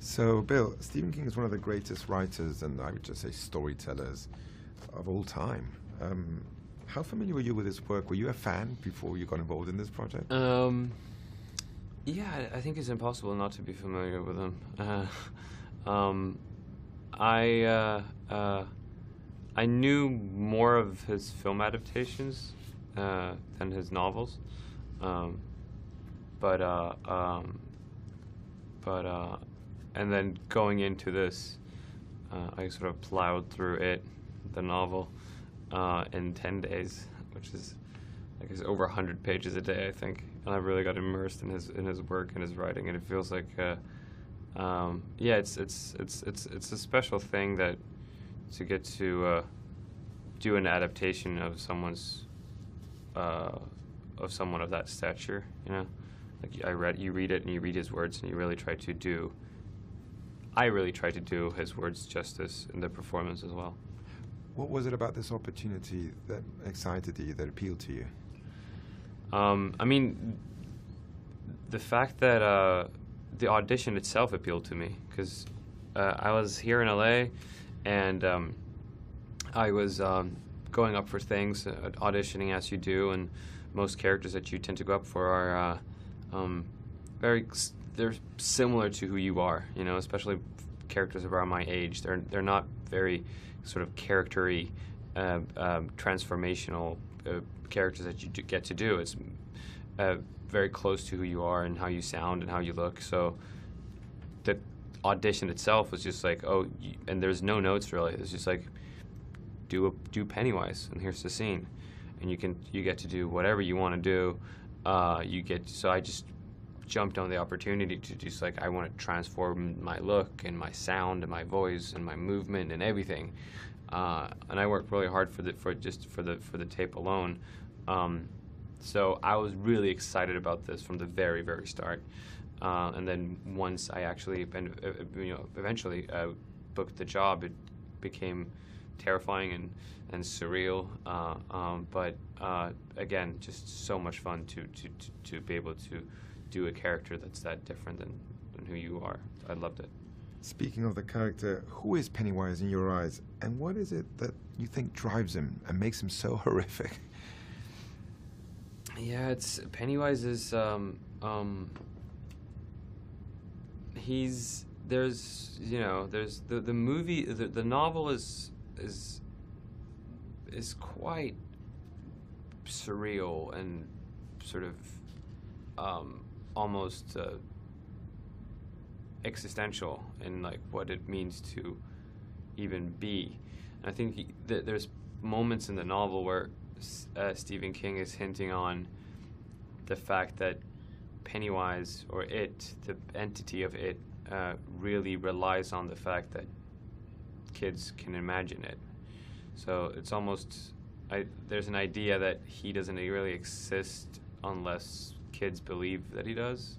So, Bill, Stephen King is one of the greatest writers and I would just say storytellers of all time. How familiar were you with his work? Were you a fan before you got involved in this project? Yeah, I think it's impossible not to be familiar with him. Um, I knew more of his film adaptations than his novels, um, but uh, um, but and then going into this, I sort of plowed through it, the novel, in 10 days, which is, I guess, over 100 pages a day, I think. And I really got immersed in his work and his writing, and it feels like, yeah, it's a special thing that to get to do an adaptation of someone of that stature, you know. Like you read it and you read his words and you really try to do. I really try to do his words justice in the performance as well. What was it about this opportunity that excited you, that appealed to you? I mean, the fact that the audition itself appealed to me, because I was here in LA, and I was going up for things, auditioning as you do, and most characters that you tend to go up for are they're similar to who you are, you know, especially characters around my age. They're not very sort of character-y, transformational characters that you get to do. It's very close to who you are and how you sound and how you look. So the audition itself was just like, oh, and there's no notes really. It's just like, do Pennywise, and here's the scene, and you get to do whatever you want to do. So I just jumped on the opportunity to just like, I want to transform my look and my sound and my voice and my movement and everything. And I worked really hard for the tape alone. So I was really excited about this from the very, very start. And then once I actually, eventually booked the job, it became terrifying and surreal. But again, just so much fun to be able to do a character that's that different than who you are. I loved it. Speaking of the character, who is Pennywise in your eyes, and what is it that you think drives him and makes him so horrific? Yeah, Pennywise is there's the movie, the novel is quite surreal and sort of almost existential in like what it means to even be. And I think there's moments in the novel where Stephen King is hinting on the fact that Pennywise, or it, the entity of it, really relies on the fact that kids can imagine it. So it's almost, there's an idea that he doesn't really exist unless kids believe that he does.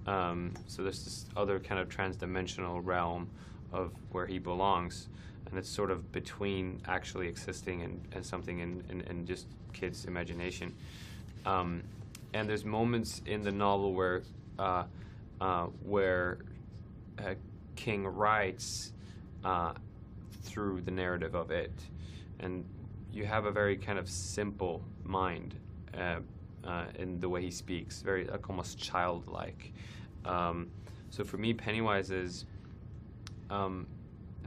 So there's this other kind of trans-dimensional realm of where he belongs, and it's sort of between actually existing and something in just kids' imagination. And there's moments in the novel where King writes through the narrative of it, and you have a very kind of simple mind in the way he speaks, very like almost childlike. So for me, Pennywise is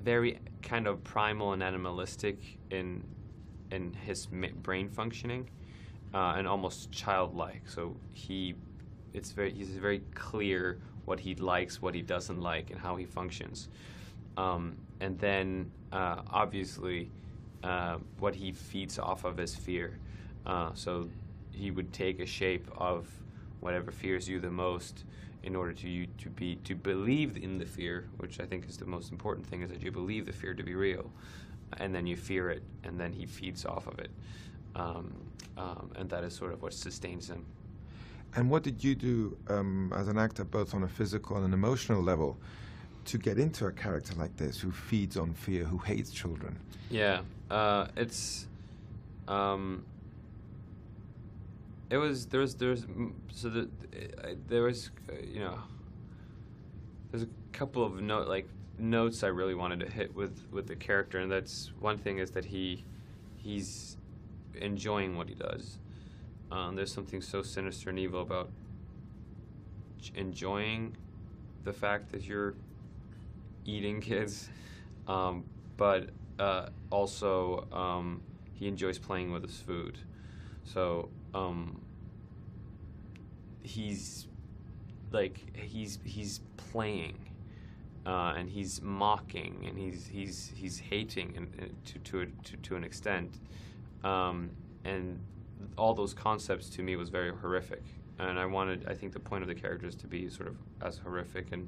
very kind of primal and animalistic in his brain functioning, and almost childlike. So he's very clear what he likes, what he doesn't like, and how he functions. And then obviously what he feeds off of is fear. So he would take a shape of whatever fears you the most in order to believe in the fear, which I think is the most important thing, is that you believe the fear to be real, and then you fear it, and then he feeds off of it, and that is sort of what sustains him. And what did you do as an actor, both on a physical and an emotional level, to get into a character like this who feeds on fear, who hates children? Yeah, there was couple of notes I really wanted to hit with the character, and that's one thing is that he's enjoying what he does. There's something so sinister and evil about enjoying the fact that you're eating kids, but also he enjoys playing with his food. So he's playing, and he's mocking, and he's hating, and to an extent, and all those concepts to me was very horrific. And I think the point of the character is to be sort of as horrific and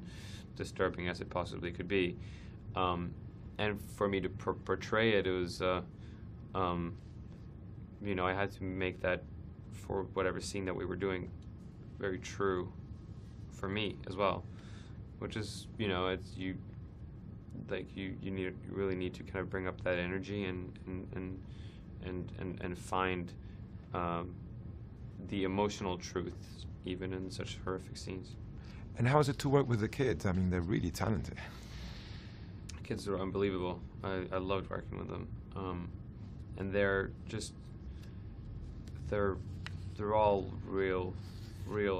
disturbing as it possibly could be. And for me to portray it, it was, I had to make that, for whatever scene that we were doing, very true for me as well, which is, it's you really need to kind of bring up that energy and find the emotional truth even in such horrific scenes. And how is it to work with the kids? I mean, they're really talented. Kids are unbelievable. I loved working with them, and they're all real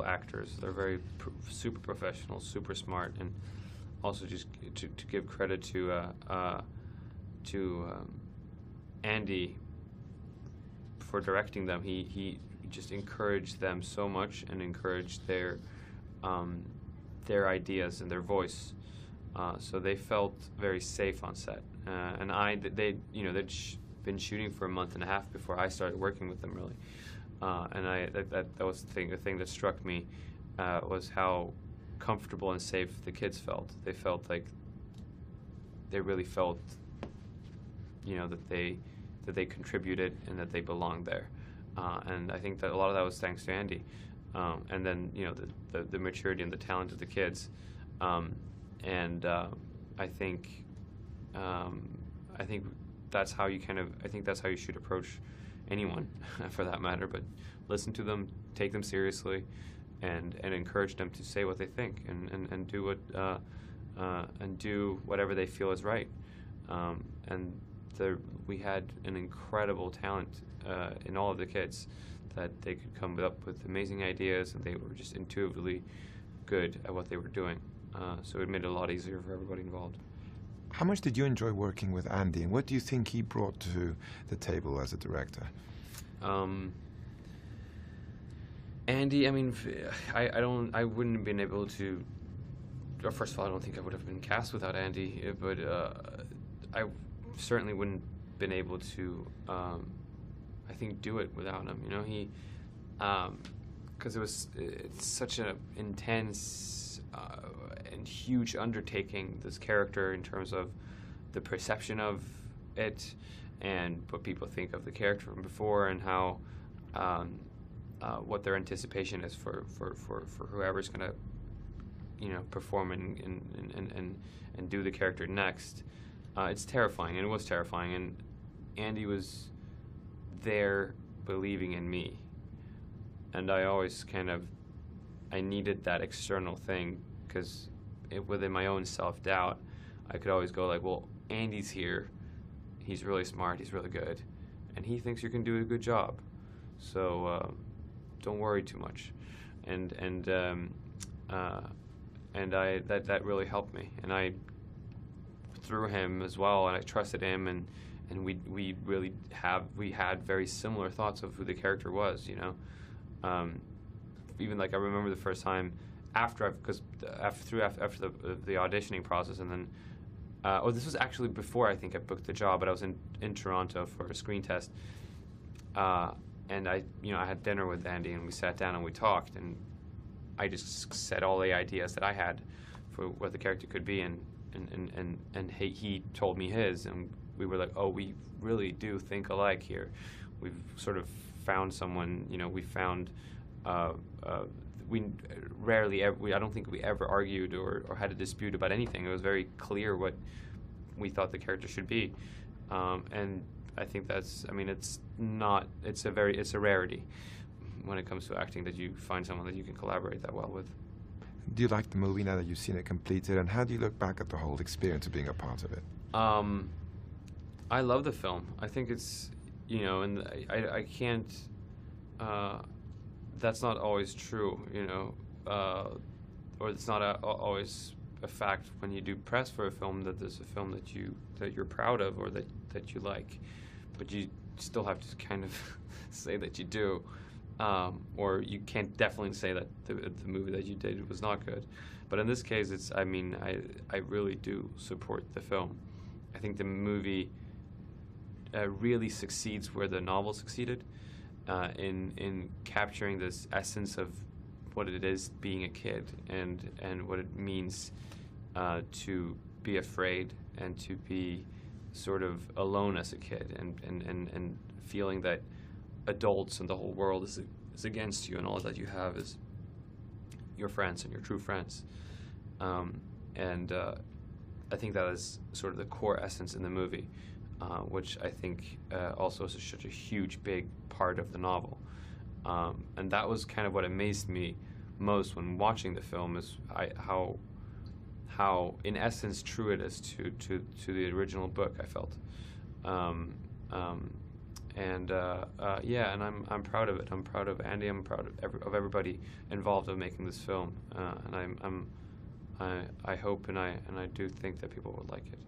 actors. They're very super professional, super smart, and also just to give credit to Andy for directing them. He just encouraged them so much and encouraged their ideas and their voice. So they felt very safe on set, and they'd been shooting for a month and a half before I started working with them, really. And that was the thing that struck me, was how comfortable and safe the kids felt. They felt like they really felt, that they contributed and that they belonged there. And I think that a lot of that was thanks to Andy, and then the maturity and the talent of the kids. I think that's how you that's how you should approach anyone, for that matter. But listen to them, take them seriously, and encourage them to say what they think and do whatever they feel is right. We had an incredible talent in all of the kids, that they could come up with amazing ideas, and they were just intuitively good at what they were doing. So it made it a lot easier for everybody involved. How much did you enjoy working with Andy, and what do you think he brought to the table as a director? Andy, I mean, I wouldn't have been able to. Well, first of all, I don't think I would have been cast without Andy, but I certainly wouldn't have been able to. I think do it without him. He, because it's such an intense and huge undertaking, this character, in terms of the perception of it and what people think of the character from before, and how what their anticipation is for whoever's going to perform and do the character next. It's terrifying, and it was terrifying, and Andy was there believing in me, and I always I needed that external thing, because within my own self-doubt, I could always go like, well, Andy's here, he's really smart, he's really good, and he thinks you can do a good job, so don't worry too much. That really helped me, and I, through him as well, and I trusted him, and we really had very similar thoughts of who the character was. Even like I remember the first time after the auditioning process, and then this was actually before I think I booked the job, but I was in Toronto for a screen test, and I had dinner with Andy, and we sat down and we talked, and I just said all the ideas that I had for what the character could be, and he told me his, and we were like, oh, we really do think alike here. We've sort of found someone, we found, we rarely ever, I don't think we ever argued or had a dispute about anything. It was very clear what we thought the character should be. And I think it's a rarity when it comes to acting, that you find someone that you can collaborate that well with. Do you like the movie now that you've seen it completed, and how do you look back at the whole experience of being a part of it? I love the film. I think it's, you know, and I can't. That's not always true, you know, or it's not always a fact when you do press for a film that there's a film that you're proud of or that you like, but you still have to kind of say that you do, or you can't definitely say that the movie that you did was not good. But in this case, it's, I mean, I really do support the film. I think the movie really succeeds where the novel succeeded, in capturing this essence of what it is being a kid and what it means to be afraid and to be sort of alone as a kid and feeling that adults and the whole world is against you and all that you have is your friends and your true friends. I think that is sort of the core essence in the movie, which I think also is such a huge, big part of the novel. And that was kind of what amazed me most when watching the film, is how in essence true it is to the original book, I felt. Yeah, and I'm proud of it. I'm proud of Andy. I'm proud of everybody involved in making this film. And I hope and I do think that people would like it.